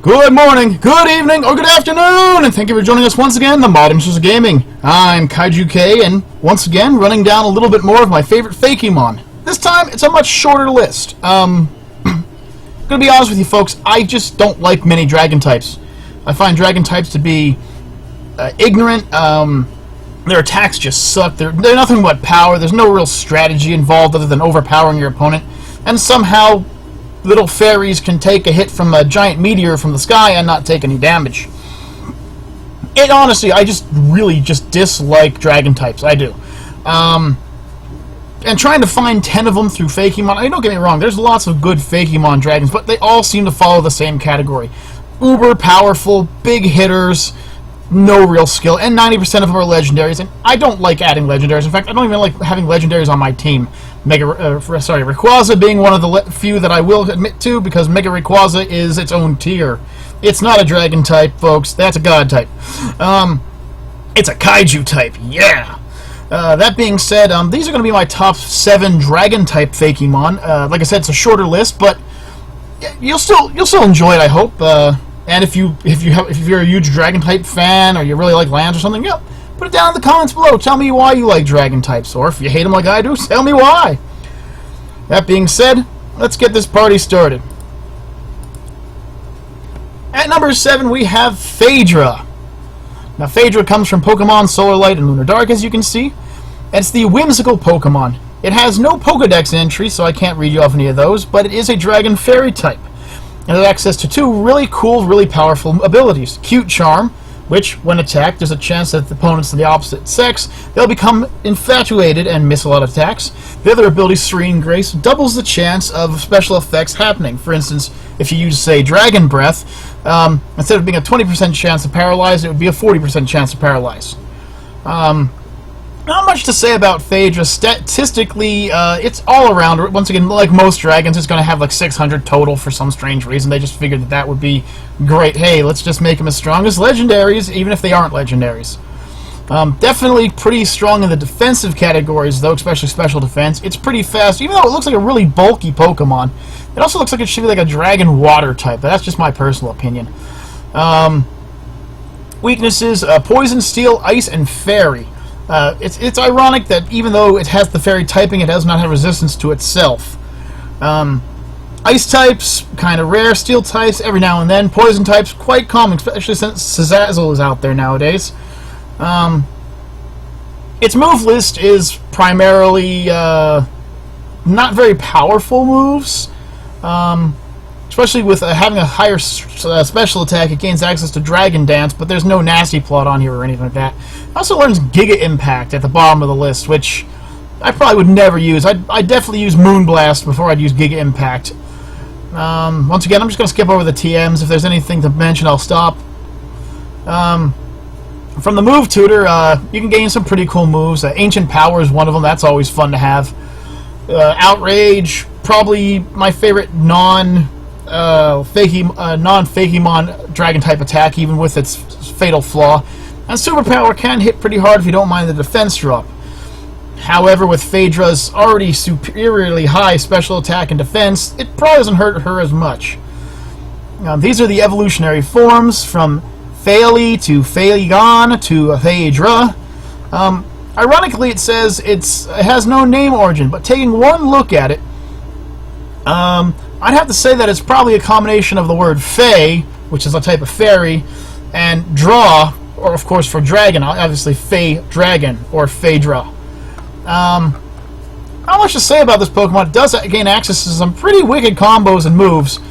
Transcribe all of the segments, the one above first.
Good morning, good evening, or good afternoon, and thank you for joining us once again, TheModenstersOfGaming. I'm KaijuK, and once again, running down a little bit more of my favorite Fakemon. This time, it's a much shorter list. Gonna be honest with you folks, I just don't like many dragon types. I find dragon types to be ignorant. Their attacks just suck. They're nothing but power. There's no real strategy involved other than overpowering your opponent, and somehow little fairies can take a hit from a giant meteor from the sky and not take any damage. Honestly, I really dislike dragon types. I do. And trying to find 10 of them through Fakemon, don't get me wrong, there's lots of good Fakemon dragons, but they all seem to follow the same category. Uber powerful, big hitters, no real skill, and 90% of them are legendaries, and I don't like adding legendaries. In fact, I don't even like having legendaries on my team. Rayquaza being one of the few that I will admit to, because Mega Rayquaza is its own tier. It's not a dragon type, folks. That's a god type. It's a kaiju type. Yeah. That being said, these are going to be my top 7 dragon type Fakemon. Like I said, it's a shorter list, but you'll still enjoy it, I hope. And if you're a huge dragon type fan, or you really like lands or something, put it down in the comments below. Tell me why you like dragon types, or if you hate them like I do, tell me why. That being said, let's get this party started. At number 7, we have Fayedra. Now, Fayedra comes from Pokemon Solar Light and Lunar Dark, as you can see. It's the whimsical Pokemon. It has no Pokedex entry, so I can't read you off any of those, but it is a Dragon Fairy type. And it has access to 2 really cool, really powerful abilities. Cute Charm, which, when attacked, there's a chance that the opponents of the opposite sex, they'll become infatuated and miss a lot of attacks. The other ability, Serene Grace, doubles the chance of special effects happening. For instance, if you use, say, Dragon Breath, instead of being a 20% chance to paralyze, it would be a 40% chance to paralyze. Not much to say about Fayedra. Statistically, it's all around. Once again, like most dragons, it's going to have like 600 total for some strange reason. They just figured that would be great. Hey, let's just make them as strong as legendaries, even if they aren't legendaries. Definitely pretty strong in the defensive categories, though, especially special defense. It's pretty fast, even though it looks like a really bulky Pokemon. It also looks like it should be like a dragon water type, but that's just my personal opinion. Weaknesses, Poison, Steel, Ice, and Fairy. It's ironic that even though it has the fairy typing, it does not have resistance to itself. Ice types, kind of rare. Steel types, every now and then. Poison types, quite common, especially since Sazazzel is out there nowadays. Its move list is primarily not very powerful moves. Especially with having a higher special attack, it gains access to Dragon Dance, but there's no Nasty Plot on here or anything like that. It also learns Giga Impact at the bottom of the list, which I probably would never use. I'd definitely use Moonblast before I'd use Giga Impact. Once again, I'm just going to skip over the TMs. If there's anything to mention, I'll stop. From the move tutor, you can gain some pretty cool moves. Ancient Power is one of them. That's always fun to have. Outrage, probably my favorite non-Fakemon Dragon-type attack, even with its fatal flaw. And Superpower can hit pretty hard if you don't mind the defense drop. However, with Fayedra's already superiorly high special attack and defense, it probably doesn't hurt her as much. These are the evolutionary forms, from Faeli to Faygon to Fayedra. Ironically, it says it has no name origin, but taking one look at it, I'd have to say that it's probably a combination of the word Fey, which is a type of fairy, and Draw, or of course for dragon, obviously Fey Dragon, or Fayedra. Not much to say about this Pokemon. It does gain access to some pretty wicked combos and moves,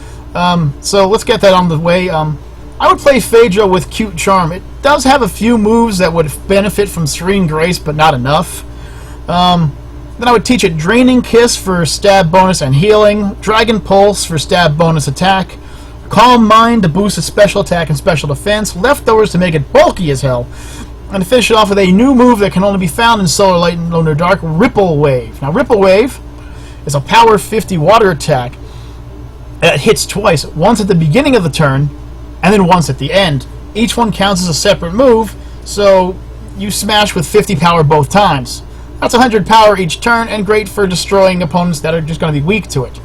so let's get that on the way. I would play Fayedra with Cute Charm. It does have a few moves that would benefit from Serene Grace, but not enough. Then I would teach it Draining Kiss for stab bonus and healing, Dragon Pulse for stab bonus attack, Calm Mind to boost its special attack and special defense, Leftovers to make it bulky as hell, and to finish it off with a new move that can only be found in Solar Light and Lunar Dark, Ripple Wave. Now, Ripple Wave is a power 50 water attack that hits twice, once at the beginning of the turn, and then once at the end. Each one counts as a separate move, so you smash with 50 power both times. That's 100 power each turn, and great for destroying opponents that are just going to be weak to it.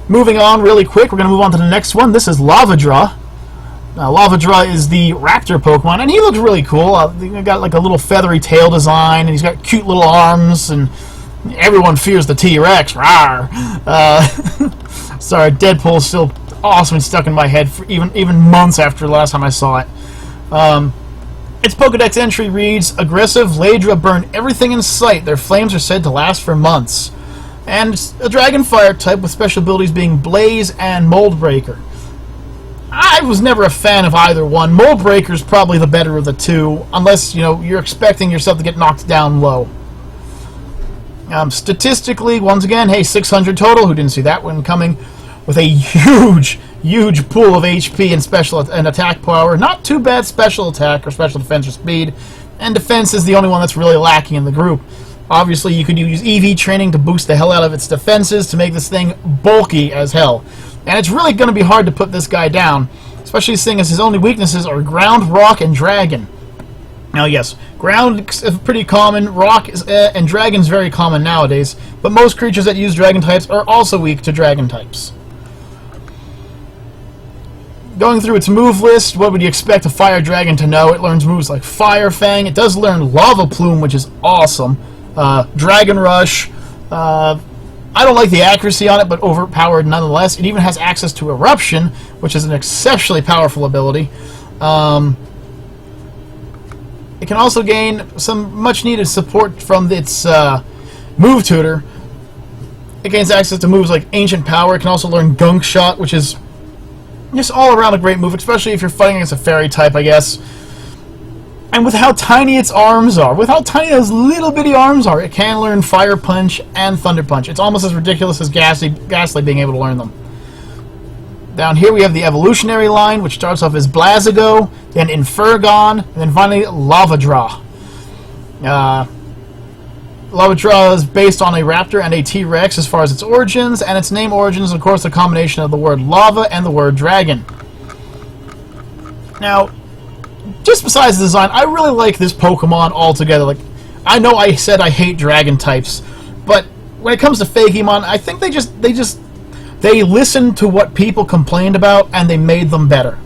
Moving on really quick, we're going to move on to the next one. This is Lavadra. Lavadra is the raptor Pokemon, and he looks really cool. He's got like a little feathery tail design, and he's got cute little arms, and everyone fears the T-Rex. Rawr! Sorry, Deadpool's still awesome and stuck in my head for even months after the last time I saw it. Its Pokedex entry reads, aggressive Lavadra burn everything in sight. Their flames are said to last for months. And a Dragon Fire type with special abilities being Blaze and Mold Breaker. I was never a fan of either one. Mold Breaker is probably the better of the two, unless you're expecting yourself to get knocked down low. Statistically, once again, hey, 600 total. Who didn't see that one coming? With a huge pool of HP and special and attack power. Not too bad special attack or special defense or speed. And defense is the only one that's really lacking in the group. Obviously, you could use EV training to boost the hell out of its defenses to make this thing bulky as hell. And it's really going to be hard to put this guy down, especially seeing as his only weaknesses are ground, rock, and dragon. Now, yes, ground is pretty common, rock is and dragon is very common nowadays, but most creatures that use dragon types are also weak to dragon types. Going through its move list, what would you expect a fire dragon to know? It learns moves like Fire Fang. It does learn Lava Plume, which is awesome. Dragon Rush. I don't like the accuracy on it, but overpowered nonetheless. It even has access to Eruption, which is an exceptionally powerful ability. It can also gain some much-needed support from its move tutor. It gains access to moves like Ancient Power. It can also learn Gunk Shot, which is just all around a great move, especially if you're fighting against a fairy type, I guess. And with how tiny its arms are, with how tiny those little bitty arms are, it can learn Fire Punch and Thunder Punch. It's almost as ridiculous as Ghastly being able to learn them. Down here we have the evolutionary line, which starts off as Blazigo, then Infergon, and then finally Lavadra. Lavadra is based on a raptor and a T-Rex as far as its origins, and its name origins, of course, a combination of the word lava and the word dragon. Now, just besides the design, I really like this Pokemon altogether. Like, I know I said I hate dragon types, but when it comes to Fakemon, I think they listened to what people complained about and they made them better.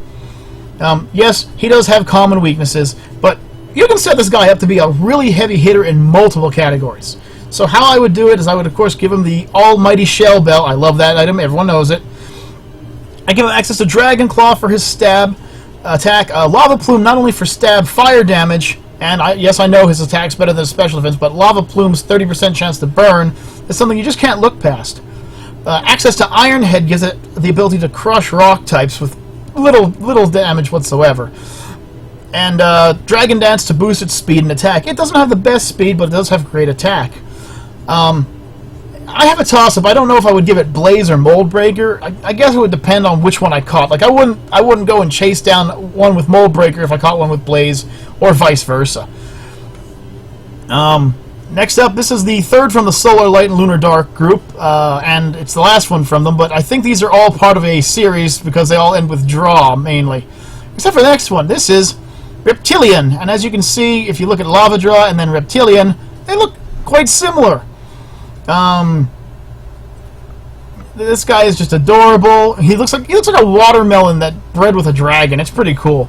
Yes, he does have common weaknesses, but you can set this guy up to be a really heavy hitter in multiple categories. So how I would do it is I would, of course, give him the almighty Shell Bell. I love that item. Everyone knows it. I give him access to Dragon Claw for his stab attack, Lava Plume not only for stab fire damage, and yes, I know his attack's better than his special defense, but Lava Plume's 30% chance to burn is something you just can't look past. Access to Iron Head gives it the ability to crush rock types with little damage whatsoever. And Dragon Dance to boost its speed and attack. It doesn't have the best speed, but it does have great attack. I have a toss-up. I don't know if I would give it Blaze or Mold Breaker. I guess it would depend on which one I caught. Like, I wouldn't go and chase down one with Mold Breaker if I caught one with Blaze, or vice versa. Next up, this is the third from the Solar Light and Lunar Dark group, and it's the last one from them, but I think these are all part of a series because they all end with draw, mainly. Except for the next one. This is Reptileon, and as you can see, if you look at Lavadra and then Reptileon, they look quite similar. This guy is just adorable. He looks like a watermelon that bred with a dragon. It's pretty cool.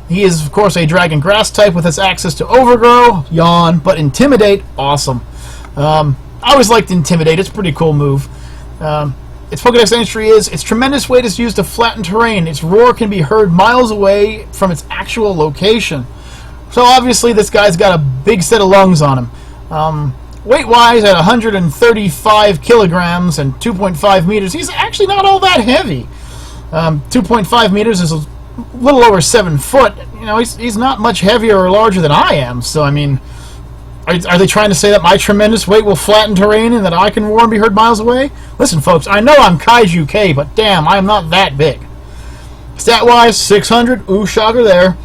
He is, of course, a dragon grass type with his access to Overgrow, Yawn, but Intimidate, awesome. I always liked Intimidate. It's a pretty cool move. Its Pokedex entry is, its tremendous weight is used to flatten terrain. Its roar can be heard miles away from its actual location. So obviously this guy's got a big set of lungs on him. Weight-wise, at 135 kilograms and 2.5 meters, he's actually not all that heavy. 2.5 meters is a little over 7 foot. You know, he's not much heavier or larger than I am. So, I mean, are they trying to say that my tremendous weight will flatten terrain and that I can roar and be heard miles away? Listen, folks, I know I'm KaijuK, but damn, I am not that big. Stat-wise, 600. Ooh, shocker there.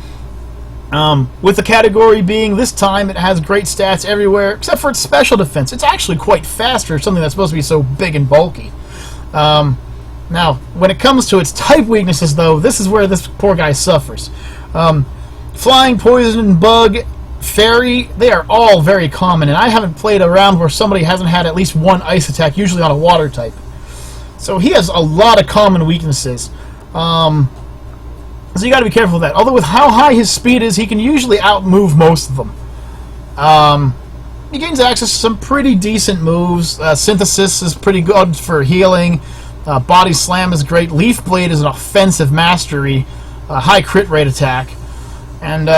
With the category being this time, it has great stats everywhere, except for its special defense. It's actually quite fast for something that's supposed to be so big and bulky. Now, when it comes to its type weaknesses, though, this is where this poor guy suffers. Flying, Poison, Bug, Fairy, they are all very common, and I haven't played around where somebody hasn't had at least one ice attack, usually on a water type. So he has a lot of common weaknesses. So you got to be careful with that. Although with how high his speed is, he can usually outmove most of them. He gains access to some pretty decent moves. Synthesis is pretty good for healing. Body Slam is great. Leaf Blade is an offensive mastery. High crit rate attack. And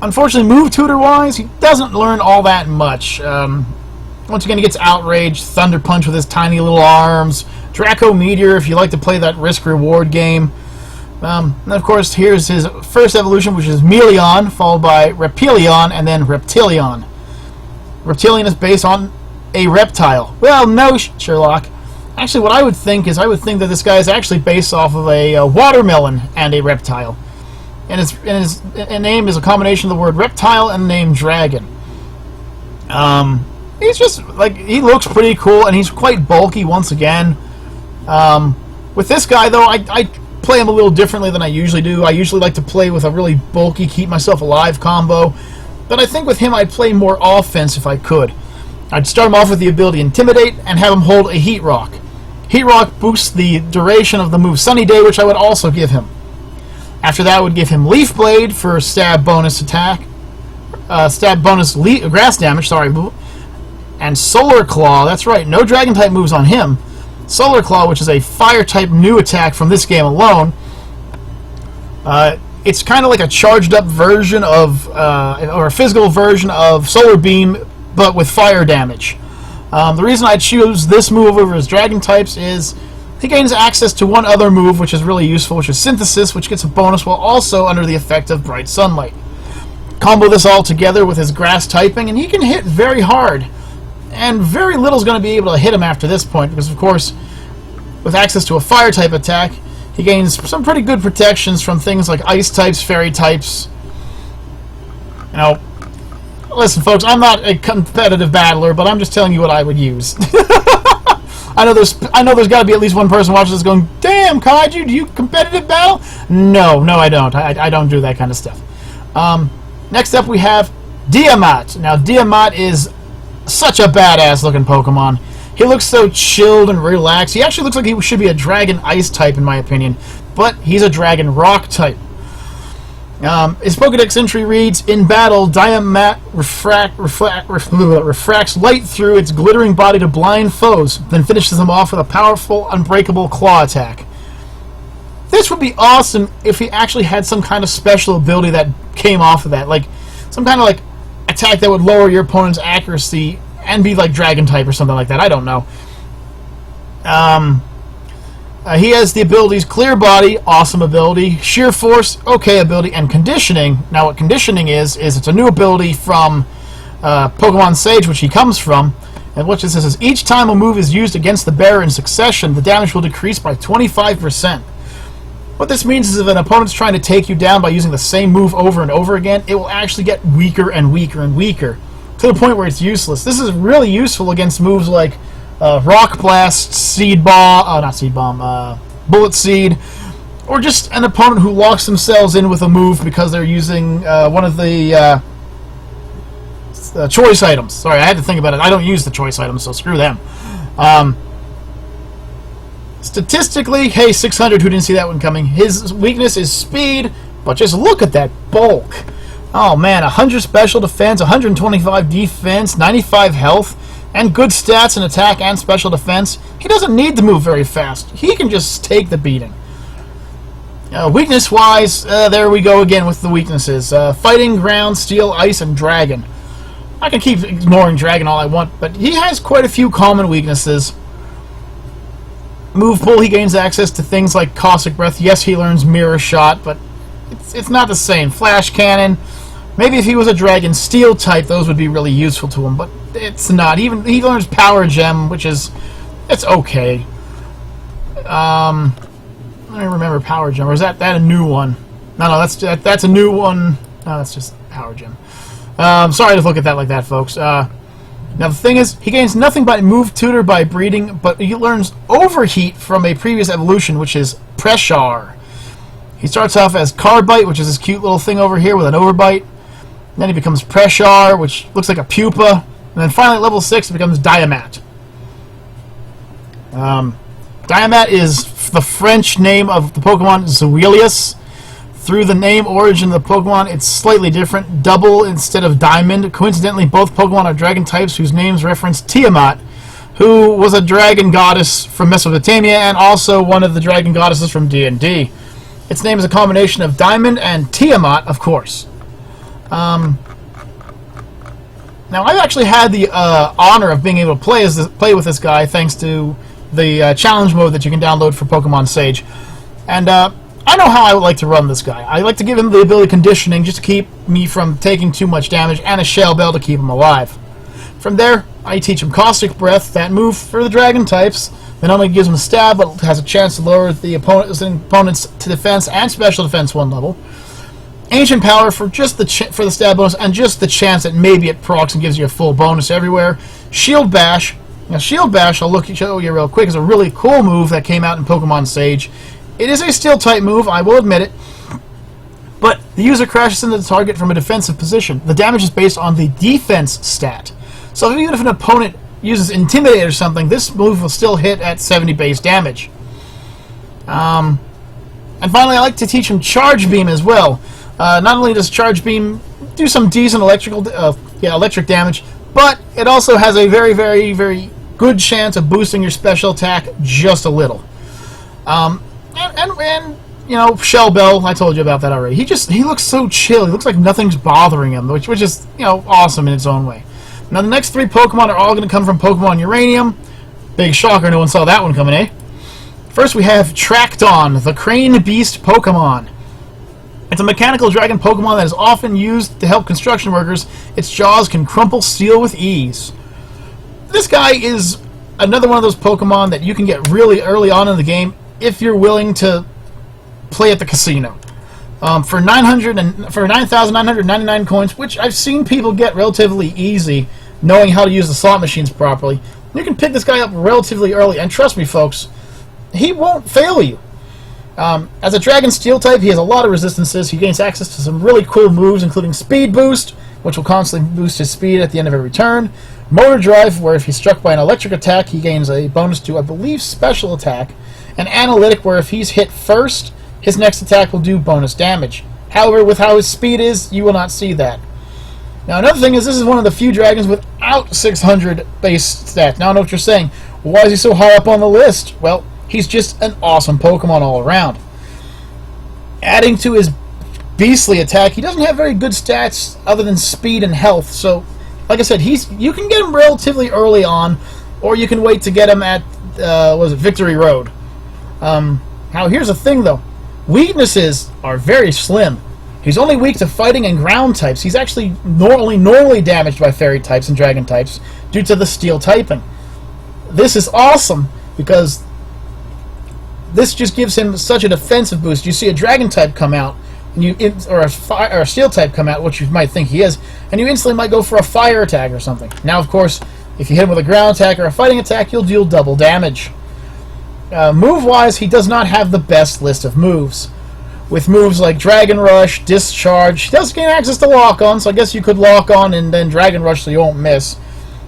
unfortunately, move tutor-wise, he doesn't learn all that much. Once again, he gets Outrage, Thunder Punch with his tiny little arms, Draco Meteor if you like to play that risk-reward game. And of course, here's his first evolution, which is Meleon, followed by Reptileon, and then Reptileon. Reptileon is based on a reptile. Well, no, Sherlock. Actually, what I would think is, that this guy is actually based off of a watermelon and a reptile. And his name is a combination of the word reptile and the name dragon. He's just, like, he looks pretty cool, and he's quite bulky once again. With this guy, though, I play him a little differently than I usually do. I usually like to play with a really bulky, keep myself alive combo. But I think with him, I'd play more offense if I could. I'd start him off with the ability Intimidate and have him hold a Heat Rock. Heat Rock boosts the duration of the move Sunny Day, which I would also give him. After that, I would give him Leaf Blade for stab bonus attack. Stab bonus grass damage, sorry. And Solar Claw, that's right, no Dragon-type moves on him. Solar Claw, which is a Fire-type new attack from this game alone. It's kind of like a charged-up version of, or a physical version of Solar Beam, but with fire damage. The reason I choose this move over his Dragon types is he gains access to one other move, which is really useful, which is Synthesis, which gets a bonus while also under the effect of Bright Sunlight. Combo this all together with his Grass typing, and he can hit very hard. And very little is going to be able to hit him after this point, because, of course, with access to a Fire-type attack, he gains some pretty good protections from things like Ice types, Fairy types. You know, listen, folks, I'm not a competitive battler, but I'm just telling you what I would use. I know there's got to be at least one person watching this going, "Damn, Kaiju, do you competitive battle?" No, I don't. I don't do that kind of stuff. Next up, we have Diamat. Now, Diamat is such a badass looking Pokemon. He looks so chilled and relaxed. He actually looks like he should be a Dragon Ice type in my opinion, but he's a Dragon Rock type. His Pokedex entry reads, in battle, Diamat refracts light through its glittering body to blind foes, then finishes them off with a powerful, unbreakable claw attack. This would be awesome if he actually had some kind of special ability that came off of that, like some kind of like attack that would lower your opponent's accuracy and be like Dragon type or something like that. I don't know. He has the abilities Clear Body, awesome ability, Sheer Force, okay ability, and Conditioning. Now what Conditioning is it's a new ability from Pokemon Sage, which he comes from, and what this is each time a move is used against the bearer in succession, the damage will decrease by 25%. What this means is if an opponent's trying to take you down by using the same move over and over again, it will actually get weaker and weaker and weaker, to the point where it's useless. This is really useful against moves like Rock Blast, Bullet Seed, or just an opponent who locks themselves in with a move because they're using one of the choice items. Sorry, I had to think about it. I don't use the choice items, so screw them. Statistically, hey, 600, who didn't see that one coming? His weakness is speed, but just look at that bulk. Oh man, 100 special defense, 125 defense, 95 health, and good stats in attack and special defense. He doesn't need to move very fast. He can just take the beating. Weakness-wise, there we go again with the weaknesses. Fighting, Ground, Steel, Ice, and Dragon. I can keep ignoring Dragon all I want, but he has quite a few common weaknesses. Move Pool, he gains access to things like Caustic Breath. Yes, he learns Mirror Shot, but it's not the same. Flash Cannon. Maybe if he was a Dragon Steel type, those would be really useful to him, but it's not. Even he learns Power Gem, which is it's okay. Let me remember Power Gem, or is that a new one? No, that's a new one. No, that's just Power Gem. Sorry to look at that like that, folks. Now the thing is, he gains nothing but Move Tutor by breeding, but he learns Overheat from a previous evolution, which is Pressure. He starts off as Carbite, which is this cute little thing over here with an Overbite. Then he becomes Pressure, which looks like a pupa. And then finally at level 6 it becomes Diamat. Diamat is the French name of the Pokemon Zoelius. Through the name origin of the Pokemon, it's slightly different. Double instead of diamond. Coincidentally, both Pokemon are dragon types whose names reference Tiamat, who was a dragon goddess from Mesopotamia and also one of the dragon goddesses from D&D. Its name is a combination of Diamond and Tiamat, of course. Now, I've actually had the honor of being able to play with this guy thanks to the challenge mode that you can download for Pokemon Sage. And I know how I would like to run this guy. I like to give him the ability conditioning just to keep me from taking too much damage, and a Shell Bell to keep him alive. From there, I teach him Caustic Breath, that move for the dragon types, that not only gives him a stab, but has a chance to lower the opponents to defense and special defense 1 level. Ancient Power for just for the stab bonus, and just the chance that maybe it procs and gives you a full bonus everywhere. Shield Bash. Now, Shield Bash, I'll show you real quick, is a really cool move that came out in Pokemon Sage. It is a Steel-type move, I will admit it, but the user crashes into the target from a defensive position. The damage is based on the defense stat. So even if an opponent uses Intimidate or something, this move will still hit at 70 base damage. And finally, I like to teach him Charge Beam as well. Not only does Charge Beam do some decent electric damage, but it also has a very, very, very good chance of boosting your special attack just a little. And you know, Shell Bell, I told you about that already. He looks so chill. He looks like nothing's bothering him, which is, you know, awesome in its own way. Now, the next 3 Pokemon are all going to come from Pokemon Uranium. Big shocker, no one saw that one coming, eh? First, we have Tracton, the Crane Beast Pokemon. It's a mechanical dragon Pokemon that is often used to help construction workers. Its jaws can crumple steel with ease. This guy is another one of those Pokemon that you can get really early on in the game if you're willing to play at the casino. For 9,999 coins, which I've seen people get relatively easy, knowing how to use the slot machines properly, you can pick this guy up relatively early, and trust me, folks, he won't fail you. As a Dragon Steel type, he has a lot of resistances. He gains access to some really cool moves, including Speed Boost, which will constantly boost his speed at the end of every turn. Motor Drive, where if he's struck by an electric attack, he gains a bonus to, I believe, Special Attack. And Analytic, where if he's hit first, his next attack will do bonus damage. However, with how his speed is, you will not see that. Now, another thing is, this is one of the few dragons without 600 base stats. Now, I know what you're saying. Why is he so high up on the list? Well, he's just an awesome Pokemon all around. Adding to his beastly attack, he doesn't have very good stats other than speed and health. So, like I said, you can get him relatively early on, or you can wait to get him at Victory Road. Now, here's the thing, though. Weaknesses are very slim. He's only weak to fighting and ground types. He's actually normally damaged by fairy types and dragon types due to the steel typing. This is awesome because this just gives him such a defensive boost. You see a dragon type come out, and or a steel type come out, which you might think he is, and you instantly might go for a fire attack or something. Now, of course, if you hit him with a ground attack or a fighting attack, you'll deal double damage. Move-wise, he does not have the best list of moves. With moves like Dragon Rush, Discharge, he does gain access to Lock-On, so I guess you could Lock-On and then Dragon Rush so you won't miss.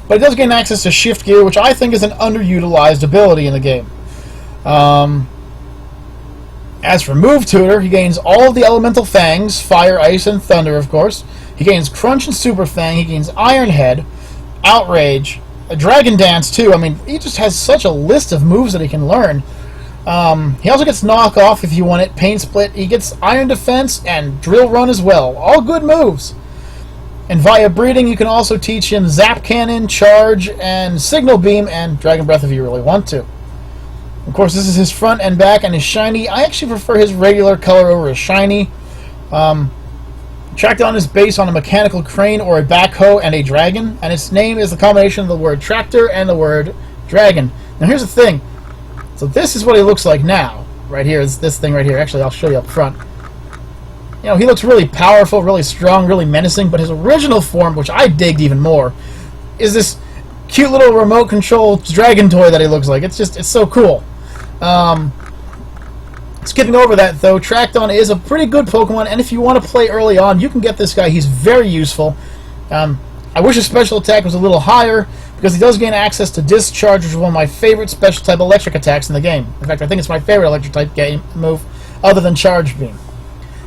But he does gain access to Shift Gear, which I think is an underutilized ability in the game. As for Move Tutor, he gains all of the Elemental Fangs, Fire, Ice, and Thunder, of course. He gains Crunch and Super Fang, he gains Iron Head, Outrage, a Dragon Dance, too. I mean, he just has such a list of moves that he can learn. He also gets Knock Off if you want it, Pain Split. He gets Iron Defense and Drill Run as well. All good moves. And via breeding, you can also teach him Zap Cannon, Charge, and Signal Beam, and Dragon Breath if you really want to. Of course, this is his front and back and his shiny. I actually prefer his regular color over his shiny. Tracton is based on a mechanical crane or a backhoe and a dragon, and its name is the combination of the word tractor and the word dragon. Now, here's the thing. So this is what he looks like now. Right here is this thing right here. Actually, I'll show you up front. You know, he looks really powerful, really strong, really menacing, but his original form, which I digged even more, is this cute little remote control dragon toy that he looks like. It's so cool. Skipping over that, though, Tracton is a pretty good Pokemon, and if you want to play early on, you can get this guy. He's very useful. I wish his special attack was a little higher, because he does gain access to Discharge, which is one of my favorite special type electric attacks in the game. In fact, I think it's my favorite electric type game move, other than Charge Beam.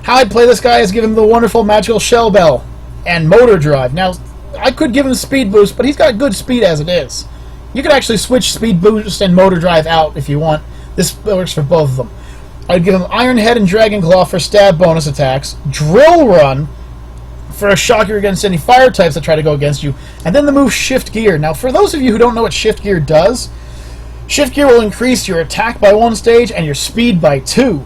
How I'd play this guy is give him the wonderful Magical Shell Bell and Motor Drive. Now, I could give him Speed Boost, but he's got good speed as it is. You could actually switch Speed Boost and Motor Drive out if you want. This works for both of them. I'd give him Iron Head and Dragon Claw for stab bonus attacks, Drill Run for a shocker against any fire types that try to go against you, and then the move Shift Gear. Now, for those of you who don't know what Shift Gear does, Shift Gear will increase your attack by 1 stage and your speed by 2.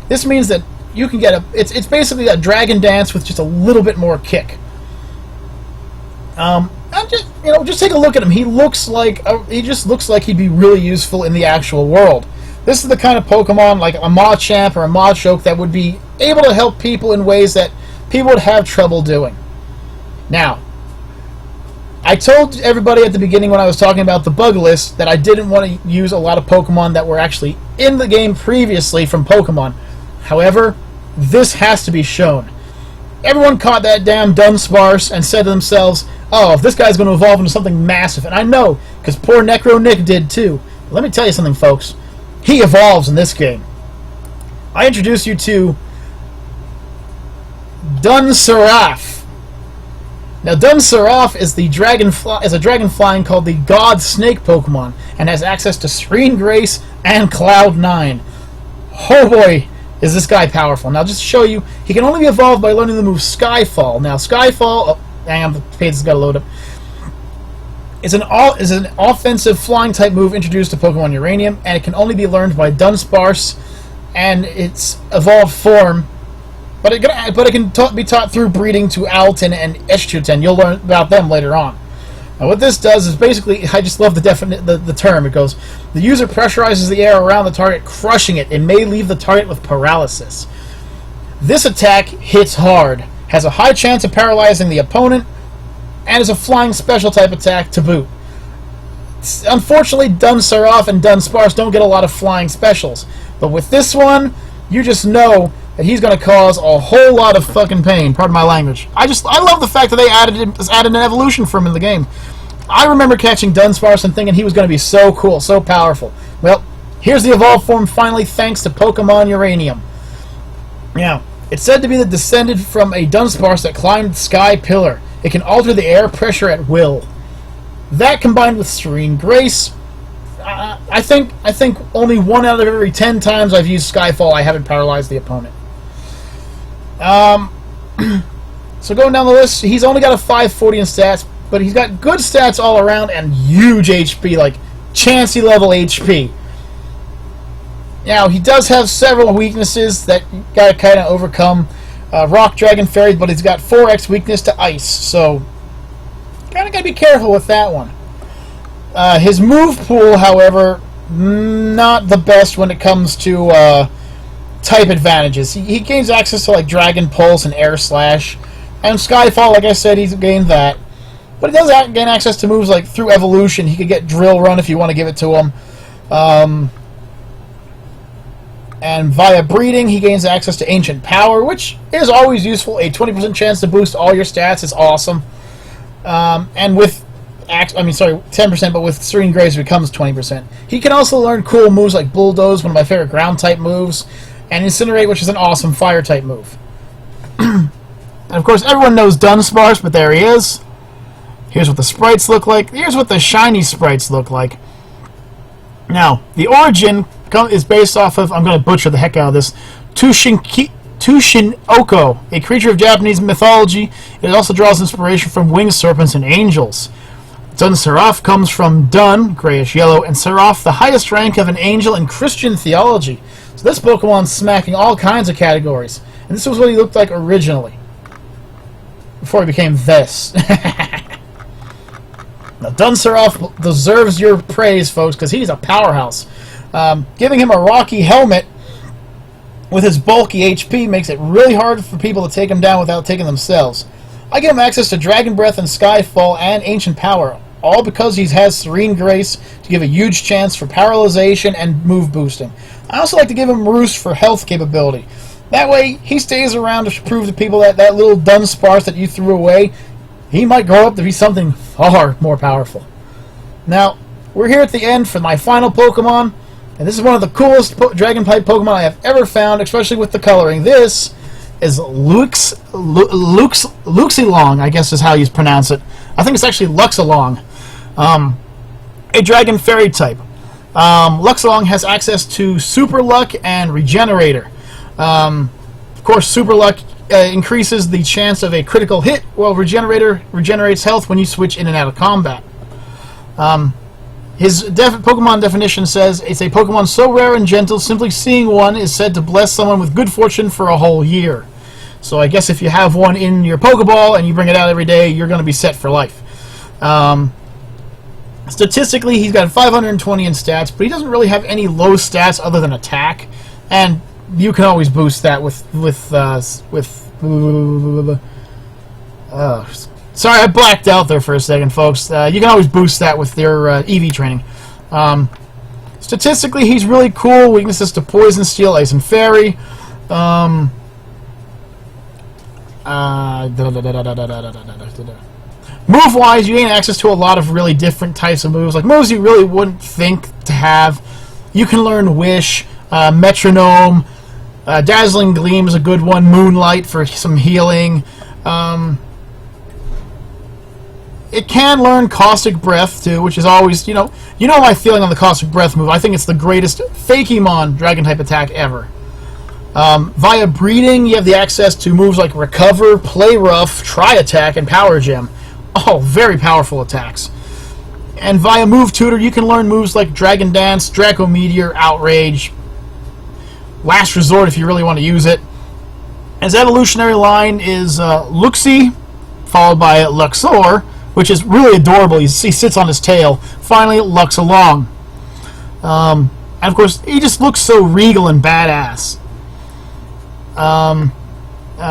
This means that you can get it's basically a Dragon Dance with just a little bit more kick. And just take a look at him. He just looks like he'd be really useful in the actual world. This is the kind of Pokemon, like a Machamp or a Machoke, that would be able to help people in ways that people would have trouble doing. Now, I told everybody at the beginning when I was talking about the bug list that I didn't want to use a lot of Pokemon that were actually in the game previously from Pokemon. However, this has to be shown. Everyone caught that damn Dunsparce and said to themselves, oh, if this guy's going to evolve into something massive, and I know, because poor Necro Nick did too. But let me tell you something, folks. He evolves in this game. I introduce you to Dunseraph. Now, Dunseraph is a dragon flying called the God Snake Pokemon, and has access to Serene Grace and Cloud 9. Oh boy, is this guy powerful. Now, just to show you, he can only be evolved by learning the move Skyfall. Now, Skyfall... Oh, hang on, the page has got to load up. Is an offensive flying type move introduced to Pokemon Uranium, and it can only be learned by Dunsparce and its evolved form. But it can be taught through breeding to Alton and Eschuten. You'll learn about them later on. Now, what this does is basically, I just love the term. It goes, the user pressurizes the air around the target, crushing it. It may leave the target with paralysis. This attack hits hard, has a high chance of paralyzing the opponent, and is a flying special type attack to boot. Unfortunately, Dunseraph and Dunsparce don't get a lot of flying specials, but with this one, you just know that he's going to cause a whole lot of fucking pain. Pardon my language. I love the fact that they added an evolution for him in the game. I remember catching Dunsparce and thinking he was going to be so cool, so powerful. Well, here's the evolved form finally, thanks to Pokemon Uranium. Now, it's said to be the descendant from a Dunsparce that climbed Sky Pillar. It can alter the air pressure at will. That combined with Serene Grace, I think only 1 out of every 10 times I've used Skyfall, I haven't paralyzed the opponent. So going down the list, he's only got a 540 in stats, but he's got good stats all around and huge HP, like Chansey level HP. Now, he does have several weaknesses that you gotta kind of overcome. Rock, Dragon, Fairy, but he's got 4x weakness to Ice, so kind of gotta be careful with that one. His move pool, however, not the best when it comes to type advantages. He gains access to like Dragon Pulse and Air Slash, and Skyfall, like I said, he's gained that. But he does gain access to moves like through Evolution. He could get Drill Run if you want to give it to him. And via breeding, he gains access to Ancient Power, which is always useful. A 20% chance to boost all your stats is awesome. And with 10%, but with Serene Grace it becomes 20%. He can also learn cool moves like Bulldoze, one of my favorite ground-type moves, and Incinerate, which is an awesome fire-type move. And of course, everyone knows Dunsparce, but there he is. Here's what the sprites look like. Here's what the shiny sprites look like. Now, the origin is based off of, I'm going to butcher the heck out of this, Tushinoko, a creature of Japanese mythology. It also draws inspiration from winged serpents and angels. Dunseraph comes from Dun, grayish yellow, and Seraph, the highest rank of an angel in Christian theology. So this Pokemon's smacking all kinds of categories. And this was what he looked like originally, before he became this. Now, Dunseraph deserves your praise, folks, because he's a powerhouse. Giving him a rocky helmet with his bulky HP makes it really hard for people to take him down without taking themselves. I give him access to Dragon Breath and Skyfall and Ancient Power, all because he has Serene Grace to give a huge chance for paralyzation and move boosting. I also like to give him Roost for health capability. That way, he stays around to prove to people that that little Dunsparce that you threw away, he might grow up to be something far more powerful. Now, we're here at the end for my final Pokemon, and this is one of the coolest Dragon-Type Pokemon I have ever found, especially with the coloring. This is Luxelong, I guess is how you pronounce it. I think it's actually Luxelong. A Dragon Fairy type. Luxelong has access to Super Luck and Regenerator. Of course, Super Luck increases the chance of a critical hit, while Regenerator regenerates health when you switch in and out of combat. His Pokemon definition says, it's a Pokemon so rare and gentle, simply seeing one is said to bless someone with good fortune for a whole year. So I guess if you have one in your Pokeball and you bring it out every day, you're going to be set for life. Statistically, he's got 520 in stats, but he doesn't really have any low stats other than attack, and you can always boost that sorry, I blacked out there for a second, folks. You can always boost that with your EV training. Statistically, he's really cool. Weaknesses to Poison, Steel, Ice, and Fairy. Move-wise, you gain access to a lot of really different types of moves, like moves you really wouldn't think to have. You can learn Wish, Metronome, Dazzling Gleam is a good one, Moonlight for some healing. It can learn Caustic Breath, too, which is always, you know my feeling on the Caustic Breath move. I think it's the greatest Fakemon Dragon-type attack ever. Via breeding, you have the access to moves like Recover, Play Rough, Try Attack, and Power Gem. Oh, very powerful attacks. And via Move Tutor, you can learn moves like Dragon Dance, Draco Meteor, Outrage, Last Resort if you really want to use it. His evolutionary line is Luxie, followed by Luxor, which is really adorable. He sits on his tail. Finally, Luxelong. And of course, he just looks so regal and badass.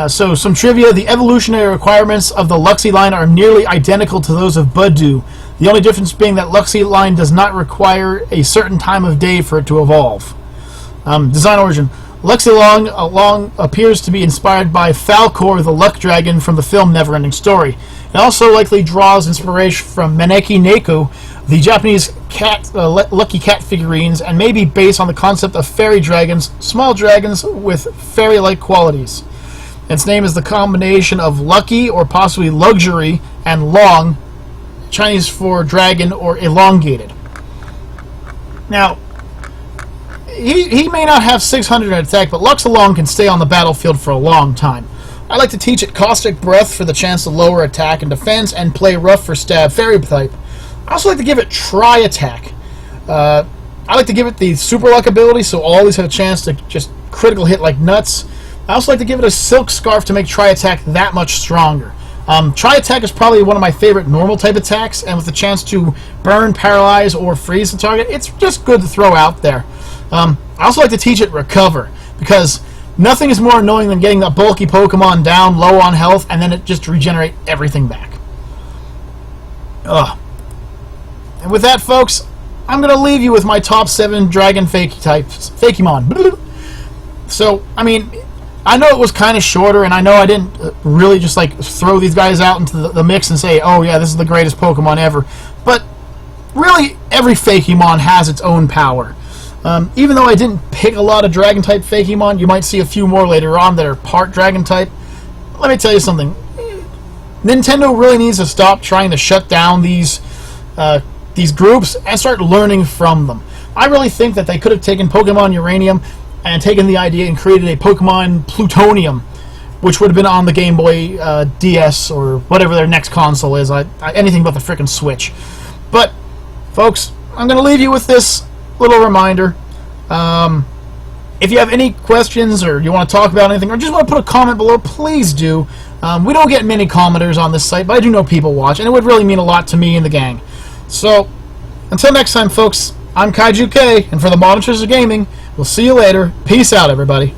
So some trivia: the evolutionary requirements of the Luxie line are nearly identical to those of Budew. The only difference being that Luxie line does not require a certain time of day for it to evolve. Design origin: Luxelong appears to be inspired by Falcor, the Luck Dragon from the film Neverending Story. It also likely draws inspiration from Maneki Neko, the Japanese cat, lucky cat figurines, and may be based on the concept of fairy dragons, small dragons with fairy-like qualities. Its name is the combination of lucky, or possibly luxury, and long, Chinese for dragon or elongated. Now, he may not have 600 in attack, but Luxelong can stay on the battlefield for a long time. I like to teach it Caustic Breath for the chance to lower attack and defense, and Play Rough for stab fairy type. I also like to give it Try Attack. I like to give it the Super Luck ability, so all these have a chance to just critical hit like nuts. I also like to give it a Silk Scarf to make Try Attack that much stronger. Try Attack is probably one of my favorite normal type attacks, and with the chance to burn, paralyze, or freeze the target, it's just good to throw out there. I also like to teach it Recover, because nothing is more annoying than getting a bulky Pokemon down low on health and then it just regenerate everything back. Ugh. And with that, folks, I'm going to leave you with my top 7 Dragon types, Fakemon. So, I mean, I know it was kind of shorter, and I know I didn't really just like throw these guys out into the mix and say, oh yeah, this is the greatest Pokemon ever. But really, every Fakemon has its own power. Even though I didn't pick a lot of Dragon-type Fakemon, you might see a few more later on that are part Dragon-type. Let me tell you something. Nintendo really needs to stop trying to shut down these groups and start learning from them. I really think that they could have taken Pokemon Uranium and taken the idea and created a Pokemon Plutonium, which would have been on the Game Boy DS or whatever their next console is. Anything but the frickin' Switch. But, folks, I'm going to leave you with this little reminder. If you have any questions or you want to talk about anything or just want to put a comment below, please do. We don't get many commenters on this site, but I do know people watch, and it would really mean a lot to me and the gang. So, until next time, folks, I'm KaijuK, and for the Modensters of Gaming, we'll see you later. Peace out, everybody.